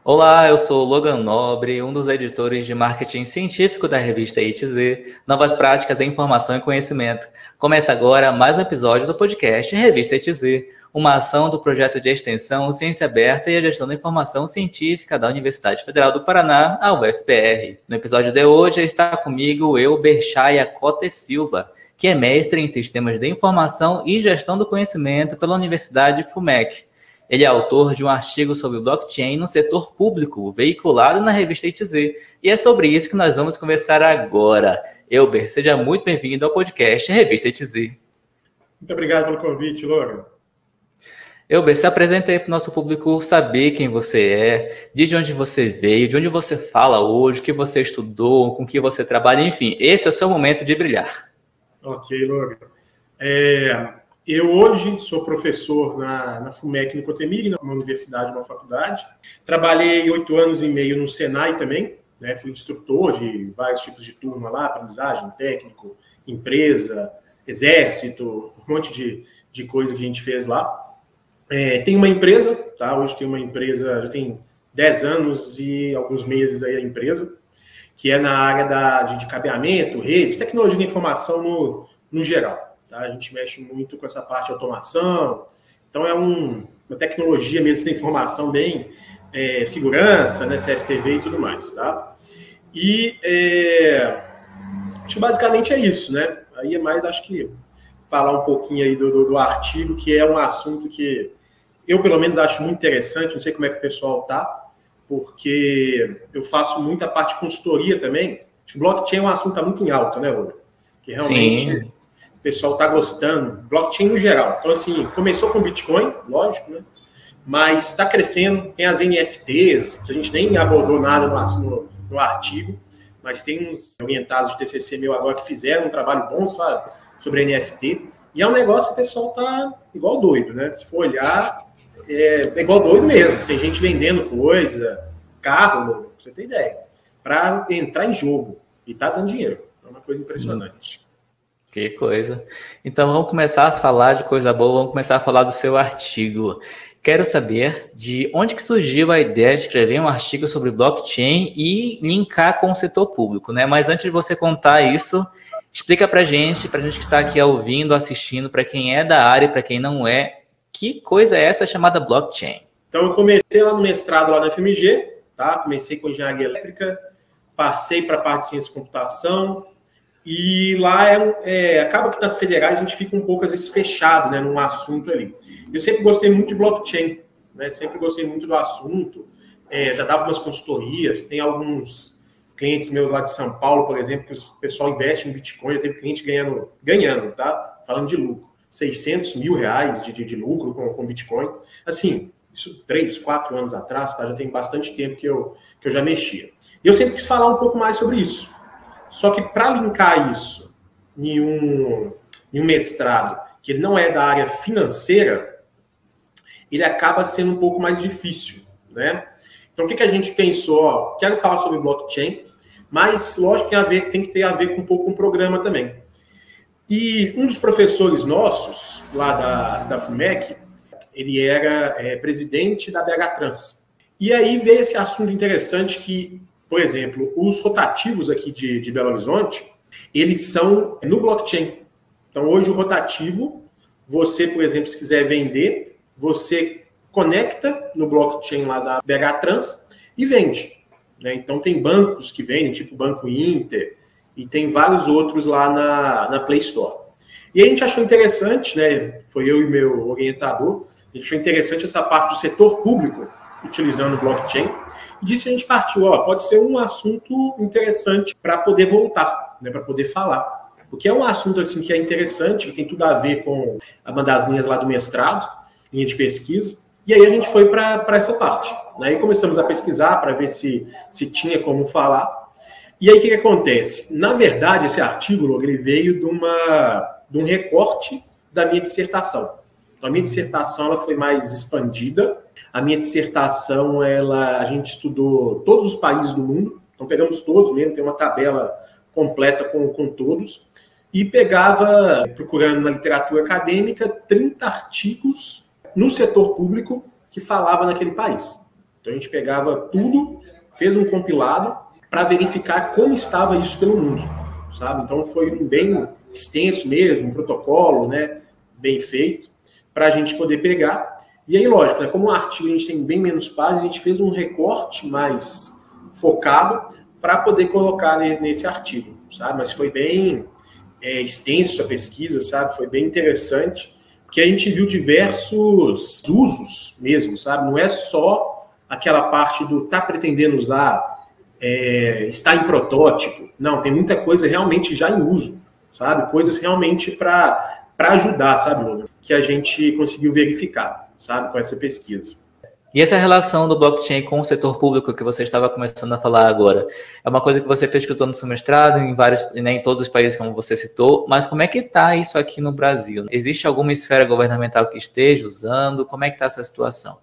Olá, eu sou o Logan Nobre, um dos editores de marketing científico da revista ITZ, Novas Práticas em Informação e Conhecimento. Começa agora mais um episódio do podcast Revista ITZ, uma ação do projeto de extensão Ciência Aberta e a Gestão da Informação Científica da Universidade Federal do Paraná, a UFPR. No episódio de hoje está comigo eu, Berchaya Cote Silva, que é mestre em Sistemas de Informação e Gestão do Conhecimento pela Universidade FUMEC. Ele é autor de um artigo sobre blockchain no setor público, veiculado na revista ITZ. E é sobre isso que nós vamos conversar agora. Elber, seja muito bem-vindo ao podcast Revista ITZ. Muito obrigado pelo convite, Logan. Elber, se apresenta aí para o nosso público saber quem você é, de onde você veio, de onde você fala hoje, o que você estudou, com o que você trabalha, enfim, esse é o seu momento de brilhar. Ok, Logan. Eu hoje sou professor na FUMEC, no Cotemig, uma universidade, uma faculdade. Trabalhei 8 anos e meio no Senai também, né? Fui instrutor de vários tipos de turma lá, aprendizagem, técnico, empresa, exército, um monte de coisa que a gente fez lá. Tem uma empresa, tá? Hoje tem uma empresa, já tem 10 anos e alguns meses aí a empresa, que é na área de cabeamento, redes, tecnologia de informação no geral. Tá? A gente mexe muito com essa parte de automação, então é uma tecnologia mesmo da informação bem segurança, né, CFTV e tudo mais. Tá? E acho que basicamente é isso, né? Aí é mais, acho que, falar um pouquinho aí do artigo, que é um assunto que eu, pelo menos, acho muito interessante, não sei como é que o pessoal tá, porque eu faço muita parte de consultoria também. Acho que blockchain é um assunto que está muito em alta, né, Rô? Que realmente Sim. O pessoal está gostando. Blockchain no geral. Então, assim, começou com Bitcoin, lógico, né? Mas está crescendo. Tem as NFTs, que a gente nem abordou nada no artigo, mas tem uns orientados de TCC meu agora que fizeram um trabalho bom, sabe? Sobre NFT. E é um negócio que o pessoal tá igual doido, né? Se for olhar, é igual doido mesmo. Tem gente vendendo coisa, carro, pra você ter ideia, para entrar em jogo. E tá dando dinheiro. É uma coisa impressionante. Que coisa. Então vamos começar a falar de coisa boa, vamos começar a falar do seu artigo. Quero saber de onde que surgiu a ideia de escrever um artigo sobre blockchain e linkar com o setor público, né? Mas antes de você contar isso, explica pra gente que está aqui ouvindo, assistindo, para quem é da área e para quem não é, que coisa é essa chamada blockchain? Então eu comecei lá no mestrado lá na FMG, tá? Comecei com engenharia elétrica, passei para a parte de ciência de computação, e lá acaba que nas federais a gente fica um pouco, às vezes, fechado, né, num assunto ali. Eu sempre gostei muito de blockchain, né, sempre gostei muito do assunto, já dava umas consultorias, tem alguns clientes meus lá de São Paulo, por exemplo, que o pessoal investe em Bitcoin, já teve cliente ganhando, tá? Falando de lucro, 600 mil reais de lucro com Bitcoin. Assim, isso 3, 4 anos atrás, tá? Já tem bastante tempo que eu já mexia. E eu sempre quis falar um pouco mais sobre isso. Só que para linkar isso em um mestrado que ele não é da área financeira, ele acaba sendo um pouco mais difícil, né? Então, o que a gente pensou? Quero falar sobre blockchain, mas, lógico, tem que ter a ver com um pouco com o programa também. E um dos professores nossos, lá da FUMEC, ele era presidente da BH Trans. E aí veio esse assunto interessante que, por exemplo, os rotativos aqui de Belo Horizonte, eles são no blockchain. Então, hoje o rotativo, você, por exemplo, se quiser vender, você conecta no blockchain lá da BH Trans e vende, né? Então, tem bancos que vendem, tipo o Banco Inter, e tem vários outros lá na Play Store. E a gente achou interessante, né? Foi eu e meu orientador, a gente achou interessante essa parte do setor público utilizando o blockchain. E disso a gente partiu, pode ser um assunto interessante para poder voltar, né, para poder falar. Porque é um assunto assim, que é interessante, que tem tudo a ver com uma das linhas lá do mestrado, linha de pesquisa. E aí a gente foi para essa parte. Né? Aí começamos a pesquisar para ver se tinha como falar. E aí o que acontece? Na verdade, esse artigo ele veio de um recorte da minha dissertação. Então, a minha dissertação ela foi mais expandida. A minha dissertação, a gente estudou todos os países do mundo, então pegamos todos mesmo, tem uma tabela completa com todos, e pegava, procurando na literatura acadêmica, 30 artigos no setor público que falava naquele país. Então a gente pegava tudo, fez um compilado para verificar como estava isso pelo mundo, sabe? Então foi um bem extenso mesmo, um protocolo, né, bem feito, para a gente poder pegar. E aí, lógico, né, como o artigo a gente tem bem menos páginas, a gente fez um recorte mais focado para poder colocar nesse artigo, sabe? Mas foi bem extenso a pesquisa, sabe? Foi bem interessante, porque a gente viu diversos usos mesmo, sabe? Não é só aquela parte do tá pretendendo usar, está em protótipo. Não, tem muita coisa realmente já em uso, sabe? Coisas realmente para ajudar, sabe, Logan? Que a gente conseguiu verificar, sabe? Com essa pesquisa. E essa relação do blockchain com o setor público que você estava começando a falar agora, é uma coisa que você pesquisou no seu mestrado, em todos os países como você citou, mas como é que está isso aqui no Brasil? Existe alguma esfera governamental que esteja usando? Como é que está essa situação?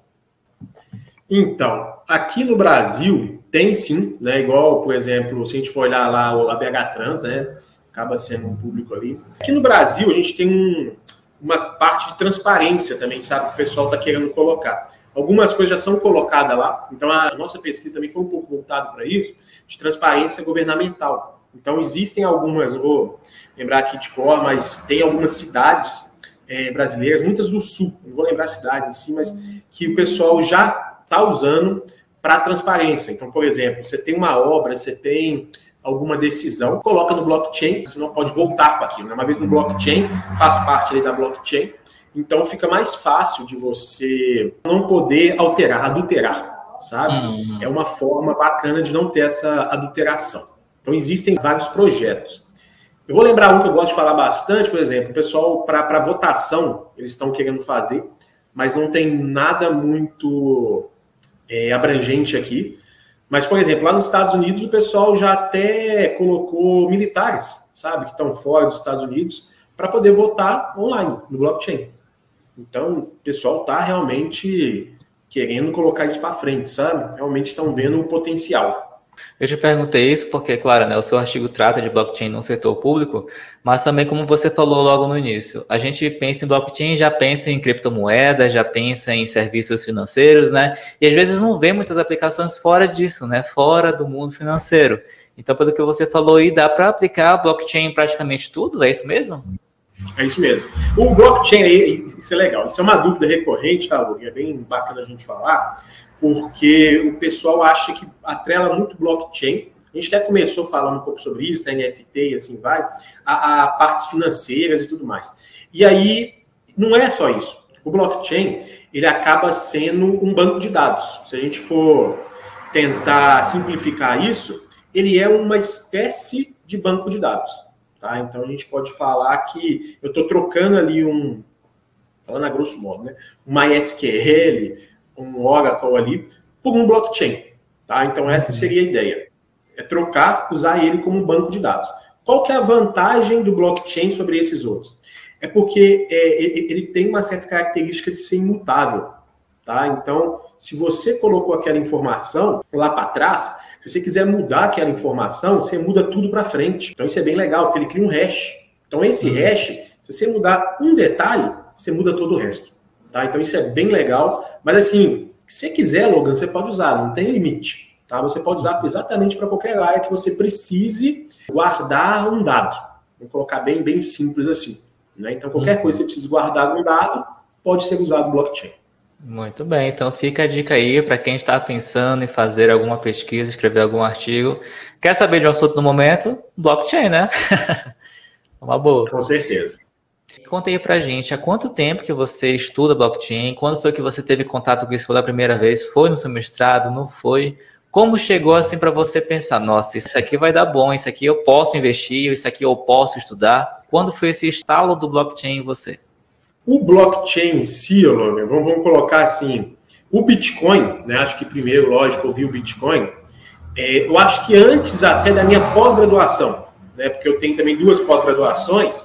Então, aqui no Brasil tem sim, né? Igual, por exemplo, se a gente for olhar lá a BH Trans, né? Acaba sendo um público ali. Aqui no Brasil a gente tem uma parte de transparência também, sabe? Que o pessoal está querendo colocar. Algumas coisas já são colocadas lá, então a nossa pesquisa também foi um pouco voltada para isso, de transparência governamental. Então existem algumas, eu vou lembrar aqui de cor, mas tem algumas cidades brasileiras, muitas do sul, não vou lembrar a cidade em si, mas que o pessoal já está usando para transparência. Então, por exemplo, você tem uma obra, você tem alguma decisão, coloca no blockchain, você não pode voltar para aquilo, né? Uma vez no blockchain, faz parte ali da blockchain, então fica mais fácil de você não poder adulterar, sabe? É uma forma bacana de não ter essa adulteração. Então existem vários projetos. Eu vou lembrar um que eu gosto de falar bastante, por exemplo, o pessoal para votação, eles estão querendo fazer, mas não tem nada muito abrangente aqui. Mas, por exemplo, lá nos Estados Unidos o pessoal já até colocou militares, sabe? Que estão fora dos Estados Unidos, para poder votar online, no blockchain. Então, o pessoal está realmente querendo colocar isso para frente, sabe? Realmente estão vendo o potencial. Eu te perguntei isso porque, claro, né, o seu artigo trata de blockchain no setor público, mas também, como você falou logo no início, a gente pensa em blockchain, já pensa em criptomoedas, já pensa em serviços financeiros, né? E às vezes não vê muitas aplicações fora disso, né? Fora do mundo financeiro. Então, pelo que você falou aí, dá para aplicar blockchain em praticamente tudo, é isso mesmo? É isso mesmo. O blockchain aí, isso é legal. Isso é uma dúvida recorrente, tá, Lu? É bem bacana a gente falar, porque o pessoal acha que atrela muito blockchain. A gente até começou falando um pouco sobre isso, né, NFT e assim vai, a partes financeiras e tudo mais. E aí, não é só isso. O blockchain, ele acaba sendo um banco de dados. Se a gente for tentar simplificar isso, ele é uma espécie de banco de dados. Tá? Então, a gente pode falar que eu estou trocando ali falando a grosso modo, né, um MySQL, um Oracle ali, por um blockchain. Tá? Então, essa seria a ideia. É trocar, usar ele como banco de dados. Qual que é a vantagem do blockchain sobre esses outros? É porque ele tem uma certa característica de ser imutável. Tá? Então, se você colocou aquela informação lá para trás, se você quiser mudar aquela informação, você muda tudo para frente. Então, isso é bem legal, porque ele cria um hash. Então, esse hash, se você mudar um detalhe, você muda todo o resto. Tá? Então, isso é bem legal. Mas, assim, se você quiser, Logan, você pode usar, não tem limite. Tá? Você pode usar exatamente para qualquer área que você precise guardar um dado. Vou colocar bem simples assim. Né? Então, qualquer coisa que você precise guardar um dado, pode ser usado no blockchain. Muito bem, então fica a dica aí para quem está pensando em fazer alguma pesquisa, escrever algum artigo. Quer saber de um assunto no momento? Blockchain, né? Uma boa. Com certeza. Conta aí pra gente, há quanto tempo que você estuda blockchain? Quando foi que você teve contato com isso pela primeira vez? Foi no seu mestrado? Não foi? Como chegou assim para você pensar, nossa, isso aqui vai dar bom, isso aqui eu posso investir, isso aqui eu posso estudar? Quando foi esse estalo do blockchain em você? O blockchain em si, vamos colocar assim, o Bitcoin, né? Acho que primeiro, lógico, eu vi o Bitcoin. Eu acho que antes até da minha pós-graduação, né? Porque eu tenho também 2 pós-graduações,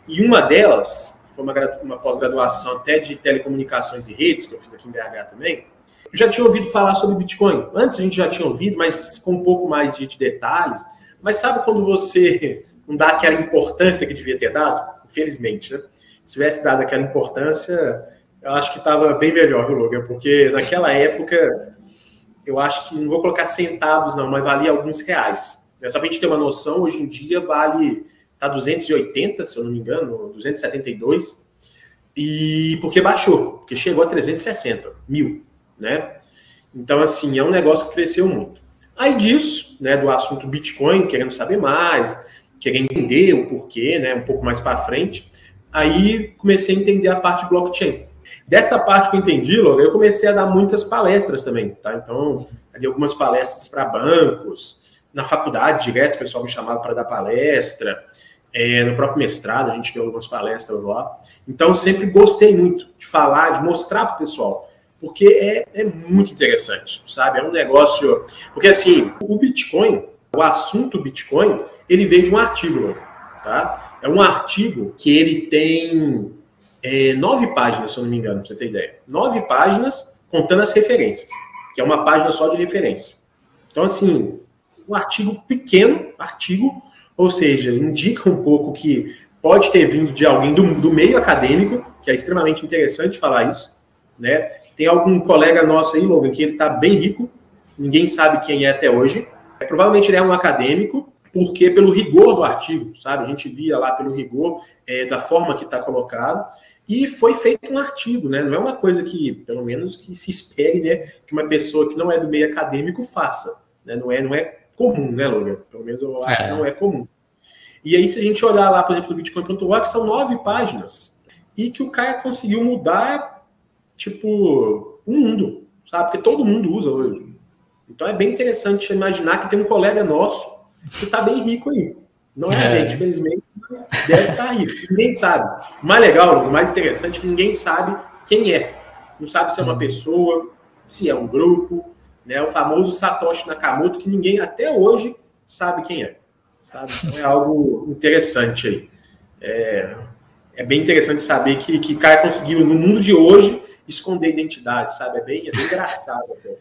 e uma delas foi uma pós-graduação até de telecomunicações e redes, que eu fiz aqui em BH também. Eu já tinha ouvido falar sobre Bitcoin. Antes a gente já tinha ouvido, mas com um pouco mais de detalhes. Mas sabe quando você não dá aquela importância que devia ter dado? Infelizmente, né? Se tivesse dado aquela importância, eu acho que estava bem melhor, viu, Logan? Porque naquela época eu acho que, não vou colocar centavos não, mas valia alguns reais. Só para a gente ter uma noção, hoje em dia vale, tá 280, se eu não me engano, 272, e porque baixou, porque chegou a 360 mil, né? Então, assim, é um negócio que cresceu muito. Aí disso, né, do assunto Bitcoin, querendo saber mais, querendo entender o porquê, né, um pouco mais para frente, aí comecei a entender a parte de blockchain. Dessa parte que eu entendi, logo, eu comecei a dar muitas palestras também, tá? Então, dei algumas palestras para bancos, na faculdade, direto, o pessoal me chamava para dar palestra, no próprio mestrado, a gente deu algumas palestras lá. Então, eu sempre gostei muito de falar, de mostrar para o pessoal, porque é muito interessante, sabe? É um negócio... Porque, assim, o Bitcoin, o assunto Bitcoin, ele veio de um artigo, tá? É um artigo que ele tem 9 páginas, se eu não me engano, pra você ter ideia. 9 páginas contando as referências, que é uma página só de referência. Então, assim, um artigo pequeno, ou seja, indica um pouco que pode ter vindo de alguém do meio acadêmico, que é extremamente interessante falar isso, né? Tem algum colega nosso aí, Logan, que ele está bem rico, ninguém sabe quem é até hoje. Provavelmente ele é um acadêmico, porque pelo rigor do artigo, sabe? A gente via lá pelo rigor da forma que está colocado. E foi feito um artigo, né? Não é uma coisa que, pelo menos, que se espere, né? Que uma pessoa que não é do meio acadêmico faça. Né? Não é comum, né, Logan? Pelo menos eu acho que não é comum. E aí, se a gente olhar lá, por exemplo, no Bitcoin.org, são 9 páginas. E que o cara conseguiu mudar, tipo, o mundo, sabe? Porque todo mundo usa hoje. Então é bem interessante imaginar que tem um colega nosso que está bem rico aí. Não é a gente, infelizmente, deve estar rico. Ninguém sabe. O mais legal, o mais interessante é que ninguém sabe quem é. Não sabe se é uma pessoa, se é um grupo, né? O famoso Satoshi Nakamoto, que ninguém até hoje sabe quem é. Sabe? Então é algo interessante aí. É bem interessante saber que o cara conseguiu, no mundo de hoje, esconder identidade, sabe? É bem engraçado até.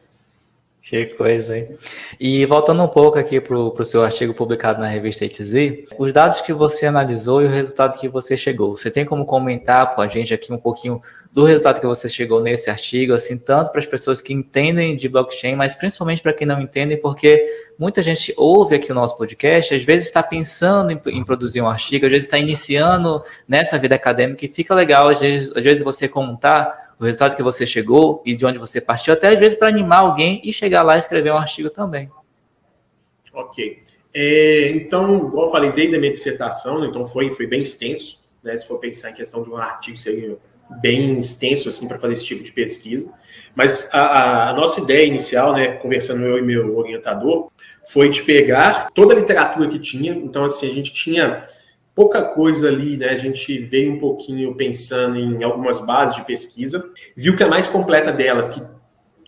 Que coisa, hein? E voltando um pouco aqui para o seu artigo publicado na revista ETZ, os dados que você analisou e o resultado que você chegou, você tem como comentar com a gente aqui um pouquinho do resultado que você chegou nesse artigo, assim, tanto para as pessoas que entendem de blockchain, mas principalmente para quem não entende, porque muita gente ouve aqui o nosso podcast, às vezes está pensando em produzir um artigo, às vezes está iniciando nessa vida acadêmica e fica legal, às vezes você contar o resultado que você chegou e de onde você partiu, até às vezes para animar alguém e chegar lá e escrever um artigo também. Ok. Então, igual eu falei, veio da minha dissertação, né? Então foi bem extenso, né? Se for pensar em questão de um artigo, seria bem extenso assim, para fazer esse tipo de pesquisa. Mas a nossa ideia inicial, né, conversando eu e meu orientador, foi de pegar toda a literatura que tinha. Então, assim, a gente tinha pouca coisa ali, né? A gente veio um pouquinho pensando em algumas bases de pesquisa, viu que a mais completa delas, que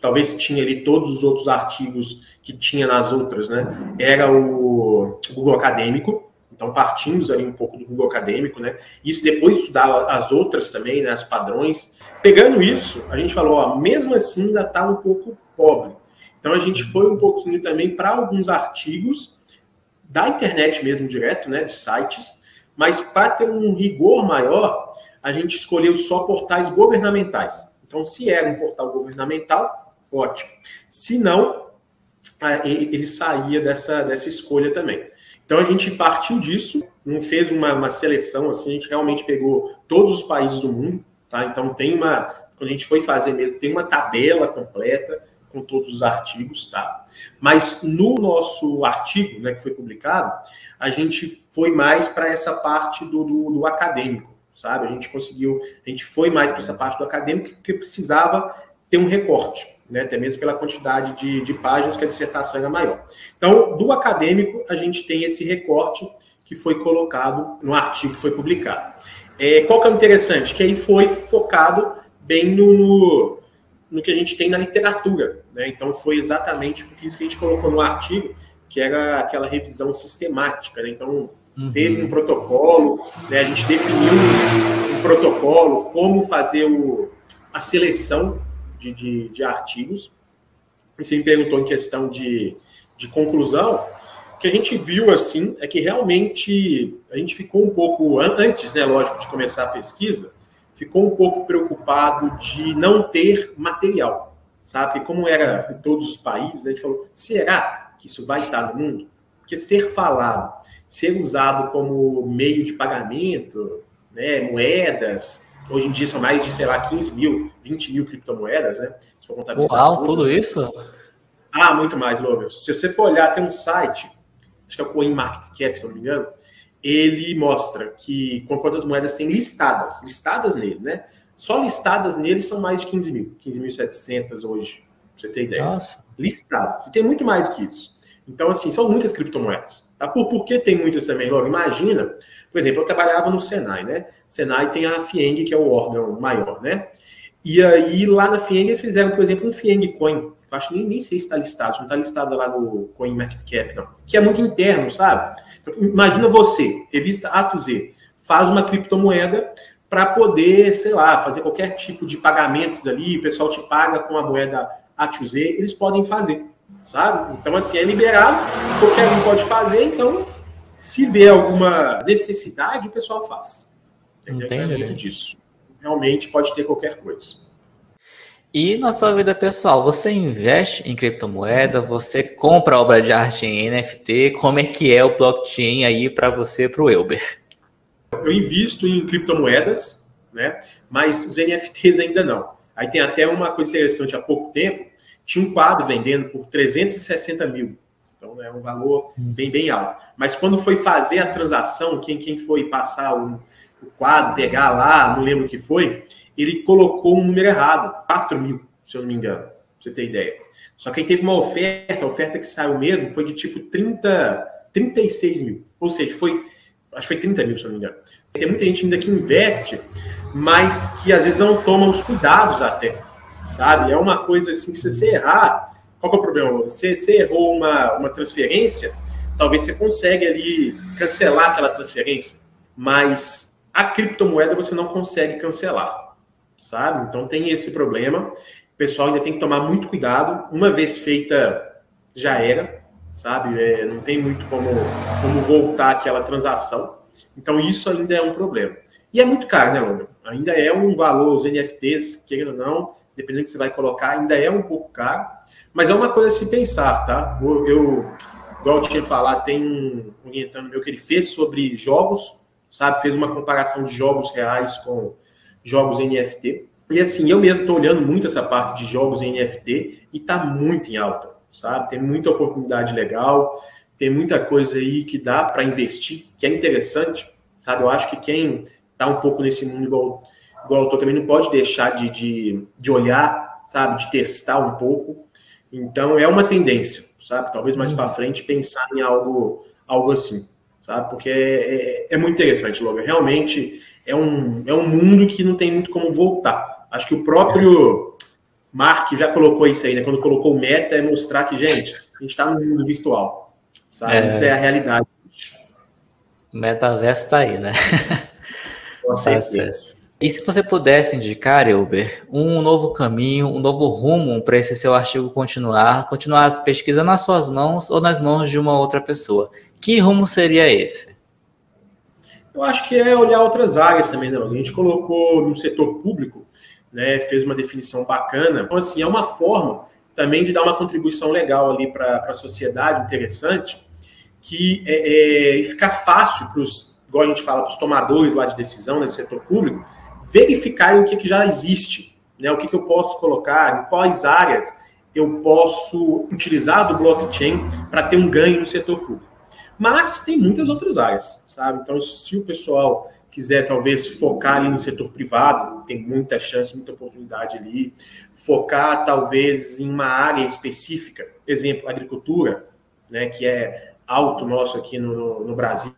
talvez tinha ali todos os outros artigos que tinha nas outras, né? Era o Google Acadêmico. Então, partimos ali um pouco do Google Acadêmico, né? Isso depois estudar as outras também, né? As padrões. Pegando isso, a gente falou, ó, mesmo assim ainda está um pouco pobre. Então, a gente foi um pouquinho também para alguns artigos da internet mesmo, direto, né? De sites. Mas para ter um rigor maior, a gente escolheu só portais governamentais. Então, se era um portal governamental, ótimo. Se não, ele saía dessa escolha também. Então, a gente partiu disso, não fez uma seleção, assim, a gente realmente pegou todos os países do mundo, tá? Então, quando a gente foi fazer mesmo, tem uma tabela completa com todos os artigos, tá? Mas no nosso artigo, né, que foi publicado, a gente foi mais para essa parte do acadêmico, sabe? A gente foi mais para essa parte do acadêmico porque precisava ter um recorte, né? Até mesmo pela quantidade de páginas que a dissertação era maior. Então, do acadêmico, a gente tem esse recorte que foi colocado no artigo que foi publicado. Qual que é o interessante? Que aí foi focado bem no que a gente tem na literatura, né? Então, foi exatamente isso que a gente colocou no artigo, que era aquela revisão sistemática, né? Então, teve um protocolo, né? A gente definiu um protocolo, como fazer a seleção de artigos. E você me perguntou em questão de conclusão, o que a gente viu, assim, é que realmente a gente ficou um pouco, antes, né, lógico, de começar a pesquisa, ficou um pouco preocupado de não ter material, sabe? E como era em todos os países, a gente falou, será que isso vai estar no mundo? Porque ser falado, ser usado como meio de pagamento, né, moedas, hoje em dia são mais de, sei lá, 15 mil, 20 mil criptomoedas, né? Se for contabilizar Uau, todas, tudo isso? Ah, muito mais, Logan. Se você for olhar, tem um site, acho que é o CoinMarketCap, se não me engano, ele mostra que quantas moedas tem listadas nele, né? Só listadas nele são mais de 15 mil, 15.700 hoje, pra você ter ideia. Nossa. Listadas. E tem muito mais do que isso. Então, assim, são muitas criptomoedas. Tá? Por que tem muitas também, Logan? Imagina, por exemplo, eu trabalhava no Senai, né? Senai tem a FIENG, que é o órgão maior, né? E aí, lá na FIENG, eles fizeram, por exemplo, um FIENG Coin. Eu acho que nem sei se está listado, não está listado lá no CoinMarketCap, não. Que é muito interno, sabe? Imagina você, revista A to Z, faz uma criptomoeda para poder, sei lá, fazer qualquer tipo de pagamentos ali, o pessoal te paga com a moeda A to Z, eles podem fazer, sabe? Então, assim, é liberado, qualquer um pode fazer, então, se vê alguma necessidade, o pessoal faz. Entendi. É muito disso. Realmente pode ter qualquer coisa. E na sua vida pessoal, você investe em criptomoeda? Você compra obra de arte em NFT? Como é que é o blockchain aí para você, para o Elber? Eu invisto em criptomoedas, né? Mas os NFTs ainda não. Aí tem até uma coisa interessante, há pouco tempo, tinha um quadro vendendo por 360 mil. Então é um valor bem alto. Mas quando foi fazer a transação, quem foi passar o quadro, pegar lá, não lembro o que foi, ele colocou um número errado, 4 mil, se eu não me engano, pra você ter ideia. Só que aí teve uma oferta, a oferta que saiu mesmo foi de tipo 36 mil. Ou seja, acho que foi 30 mil, se eu não me engano. Tem muita gente ainda que investe, mas que às vezes não toma os cuidados até, sabe? É uma coisa assim que se você errar, qual que é o problema? Você errou uma transferência, talvez você consegue ali cancelar aquela transferência, mas a criptomoeda você não consegue cancelar, sabe? Então tem esse problema. O pessoal ainda tem que tomar muito cuidado. Uma vez feita, já era, sabe? Não tem muito como voltar aquela transação. Então isso ainda é um problema. E é muito caro, né, Logan? Ainda é um valor, os NFTs, querendo ou não, dependendo do que você vai colocar, ainda é um pouco caro. Mas é uma coisa a se pensar, tá? Igual eu tinha falado, tem um orientando meu que ele fez sobre jogos, sabe? Fez uma comparação de jogos reais com jogos NFT. E assim, eu mesmo estou olhando muito essa parte de jogos em NFT e está muito em alta, sabe? Tem muita oportunidade legal, tem muita coisa aí que dá para investir, que é interessante, sabe? Eu acho que quem está um pouco nesse mundo igual eu tô, também não pode deixar de olhar, sabe? De testar um pouco. Então, é uma tendência, sabe? Talvez mais para frente pensar em algo assim, sabe? Porque é muito interessante, Logan. Realmente é um mundo que não tem muito como voltar. Acho que o próprio Mark já colocou isso aí, né? Quando colocou o meta, é mostrar que, gente, a gente está no mundo virtual, sabe? Isso é a realidade. O metaverso está aí, né? Com certeza. E se você pudesse indicar, Elber, um novo caminho, um novo rumo para esse seu artigo continuar as pesquisas nas suas mãos ou nas mãos de uma outra pessoa, que rumo seria esse? Eu acho que é olhar outras áreas também, né? A gente colocou no setor público, né? Fez uma definição bacana. Então, assim, é uma forma também de dar uma contribuição legal ali para a sociedade, interessante, que ficar fácil para os, igual a gente fala, para os tomadores lá de decisão, né, do setor público, verificarem o que já existe, né? O que eu posso colocar, em quais áreas eu posso utilizar do blockchain para ter um ganho no setor público. Mas tem muitas outras áreas, sabe? Então, se o pessoal quiser talvez focar ali no setor privado, tem muita chance, muita oportunidade ali. Focar talvez em uma área específica, exemplo, agricultura, né, que é alto nosso aqui no Brasil.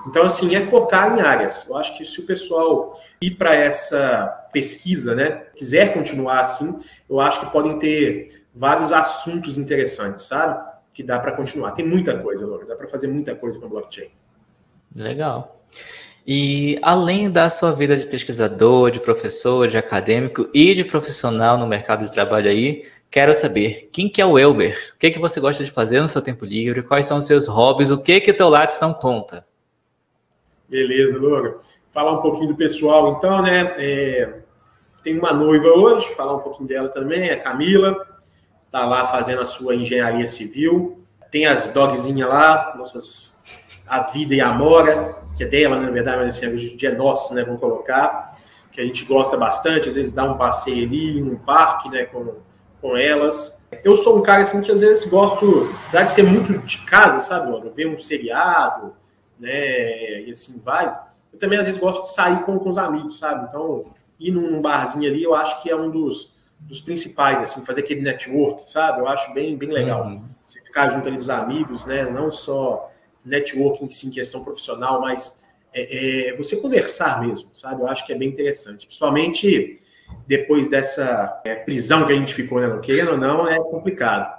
Então, assim, é focar em áreas. Eu acho que se o pessoal ir para essa pesquisa, né, quiser continuar assim, eu acho que podem ter vários assuntos interessantes, sabe? Que dá para continuar. Tem muita coisa, Laura. Dá para fazer muita coisa com a blockchain. Legal. E além da sua vida de pesquisador, de professor, de acadêmico e de profissional no mercado de trabalho aí, quero saber, quem que é o Elber? O que você gosta de fazer no seu tempo livre? Quais são os seus hobbies? O que o teu Lattes não conta? Beleza, Laura. Falar um pouquinho do pessoal, então, né? Tem uma noiva hoje, falar um pouquinho dela também, a Camila. tá lá fazendo a sua engenharia civil. Tem as dogzinhas lá, a Vida e a Amora, que é dela, na verdade, mas assim, hoje em dia é nosso, né? Vamos colocar, que a gente gosta bastante, às vezes dá um passeio ali no parque, né? Com elas. Eu sou um cara assim que às vezes gosto, apesar de ser muito de casa, sabe, mano? Ver um seriado, né? E assim vai. Eu também às vezes gosto de sair com os amigos, sabe? Então, ir num barzinho ali, eu acho que é um dos principais, assim, fazer aquele network, sabe? Eu acho bem legal. Você ficar junto ali dos amigos, né? Não só networking, sim, questão profissional, mas você conversar mesmo, sabe? Eu acho que é bem interessante. Principalmente depois dessa prisão que a gente ficou, né? Querendo ou não, é complicado.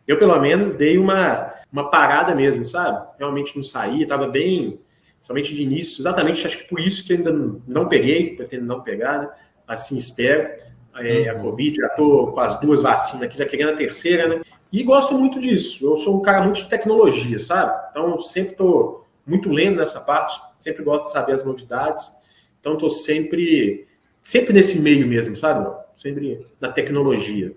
Eu, pelo menos, dei uma parada mesmo, sabe? Realmente não saí, estava bem, somente de início, exatamente, acho que por isso que ainda não peguei, pretendo não pegar, né? Assim espero. A Covid, já estou com as 2 vacinas aqui, já querendo a terceira, né? E gosto muito disso. Eu sou um cara muito de tecnologia, sabe? Então, sempre estou muito lendo nessa parte, sempre gosto de saber as novidades. Então, estou sempre nesse meio mesmo, sabe? Sempre na tecnologia.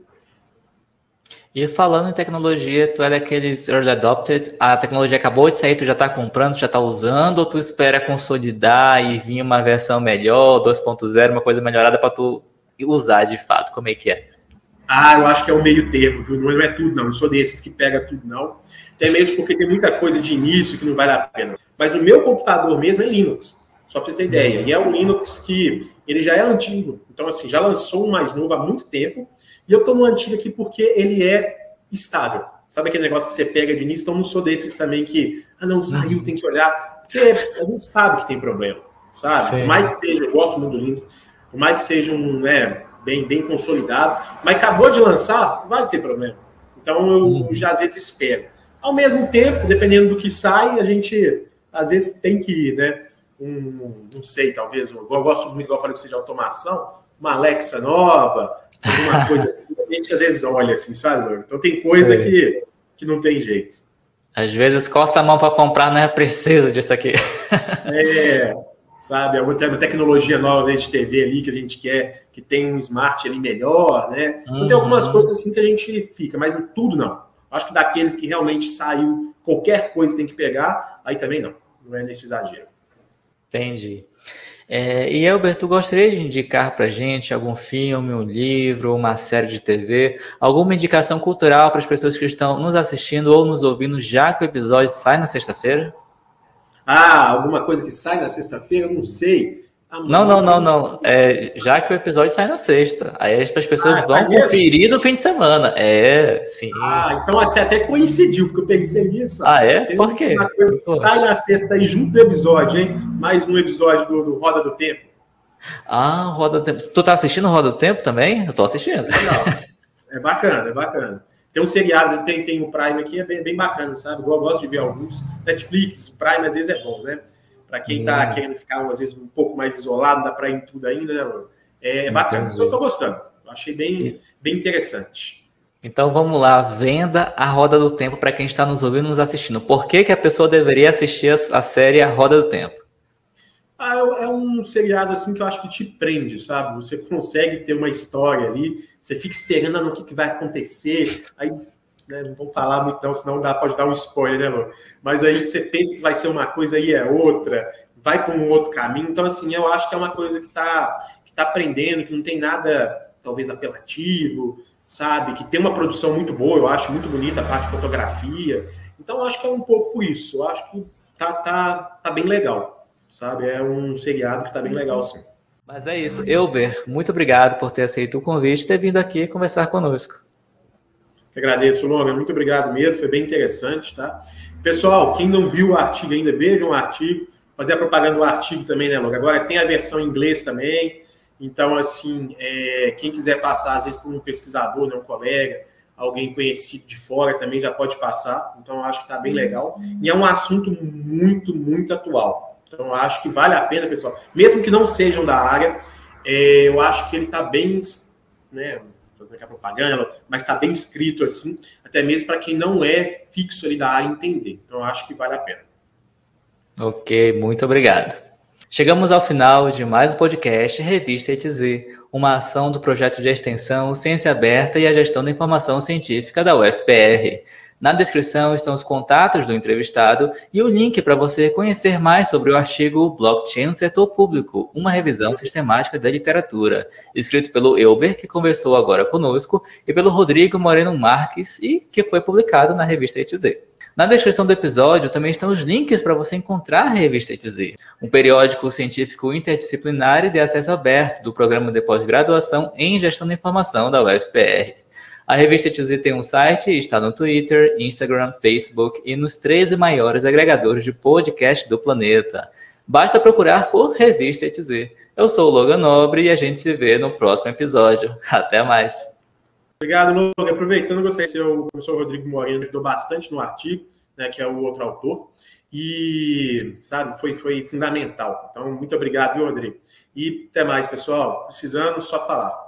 E falando em tecnologia, tu é daqueles early adopted, a tecnologia acabou de sair, tu já está comprando, tu já está usando, ou tu espera consolidar e vir uma versão melhor, 2.0, uma coisa melhorada para tu usar de fato? Como é que é? Eu acho que é o meio termo, viu? Não é tudo, não. Não sou desses que pega tudo, não. Até mesmo porque tem muita coisa de início que não vale a pena. Mas o meu computador mesmo é Linux, só para você ter ideia. E é um Linux que ele já é antigo. Então, assim, já lançou um mais novo há muito tempo. E eu estou no antigo aqui porque ele é estável. Sabe aquele negócio que você pega de início? Então, não sou desses também que, não saiu, tem que olhar. Porque a gente sabe que tem problema, sabe? Por mais que seja, eu gosto muito do Linux, por mais que seja bem consolidado, mas acabou de lançar, vai ter problema. Então, eu já às vezes espero. Ao mesmo tempo, dependendo do que sai, a gente às vezes tem que ir, né? Não sei, talvez, eu gosto muito, igual eu falei que você de automação, uma Alexa nova, alguma coisa assim, a gente às vezes olha assim, sabe? Então tem coisa que não tem jeito. Às vezes coça a mão para comprar, né? Preciso disso aqui. Sabe? Alguma tecnologia nova de TV ali que a gente quer, que tem um smart ali melhor, né? Então tem algumas coisas assim que a gente fica, mas tudo não. Acho que daqueles que realmente saiu, qualquer coisa tem que pegar, aí também não é nesse exagero. Entendi. E Elber, tu gostaria de indicar pra gente algum filme, um livro, uma série de TV, alguma indicação cultural para as pessoas que estão nos assistindo ou nos ouvindo, já que o episódio sai na sexta-feira? Alguma coisa que sai na sexta-feira? Eu não sei. Não. Já que o episódio sai na sexta. Aí as pessoas vão conferir no fim de semana. Sim. Então até coincidiu, porque eu pensei nisso. Por quê? Uma coisa que sai na sexta aí junto do episódio, hein? Mais um episódio do Roda do Tempo. Roda do Tempo. Tu tá assistindo Roda do Tempo também? Eu tô assistindo. É bacana. Tem um seriado, tem o Prime aqui, é bem bacana, sabe? Eu gosto de ver alguns. Netflix, o Prime às vezes é bom, né? Para quem tá querendo ficar, às vezes, um pouco mais isolado, dá para ir em tudo ainda, né, mano? É bacana. Eu tô gostando. Achei bem interessante. Então vamos lá, venda a Roda do Tempo para quem está nos ouvindo e nos assistindo. Por que a pessoa deveria assistir a série A Roda do Tempo? É um seriado assim que eu acho que te prende, sabe? Você consegue ter uma história ali, você fica esperando no que vai acontecer, aí, né, não vamos falar muito não, senão pode dar um spoiler, né, Lu? Mas aí você pensa que vai ser uma coisa e é outra, vai para um outro caminho. Então, assim, eu acho que é uma coisa que tá prendendo, que não tem nada, talvez, apelativo, sabe? Que tem uma produção muito boa, eu acho muito bonita a parte de fotografia. Então, eu acho que é um pouco isso. Eu acho que tá bem legal, sabe? É um seriado que tá bem legal, sim. Mas é isso. Elber, muito obrigado por ter aceito o convite e ter vindo aqui conversar conosco. Agradeço, Longa. Muito obrigado mesmo. Foi bem interessante, tá? Pessoal, quem não viu o artigo ainda, vejam o artigo. Fazer a propaganda do artigo também, né, Longa? Agora tem a versão em inglês também. Então, assim, quem quiser passar, às vezes, por um pesquisador, né, um colega, alguém conhecido de fora também já pode passar. Então, eu acho que está bem legal. E é um assunto muito, muito atual. Então, eu acho que vale a pena, pessoal. Mesmo que não sejam da área, eu acho que ele está bem, né, fazer aqui a propaganda, mas está bem escrito assim, até mesmo para quem não é fixo ali da área entender. Então, eu acho que vale a pena. Ok, muito obrigado. Chegamos ao final de mais um podcast Revista ETZ, uma ação do projeto de extensão Ciência Aberta e a Gestão da Informação Científica da UFPR. Na descrição estão os contatos do entrevistado e o link para você conhecer mais sobre o artigo Blockchain no Setor Público, uma revisão sistemática da literatura, escrito pelo Elber, que conversou agora conosco, e pelo Rodrigo Moreno Marques, e que foi publicado na revista ETZ. Na descrição do episódio também estão os links para você encontrar a revista ETZ, um periódico científico interdisciplinar e de acesso aberto do programa de pós-graduação em Gestão da Informação da UFPR. A revista ETZ tem um site e está no Twitter, Instagram, Facebook e nos 13 maiores agregadores de podcast do planeta. Basta procurar por Revista ETZ. Eu sou o Logan Nobre e a gente se vê no próximo episódio. Até mais! Obrigado, Logan. Aproveitando, gostaria de ser o professor Rodrigo Moreno, ajudou bastante no artigo, né, que é o outro autor, e, sabe, foi fundamental. Então, muito obrigado, viu, Rodrigo? E até mais, pessoal. Precisando, só falar.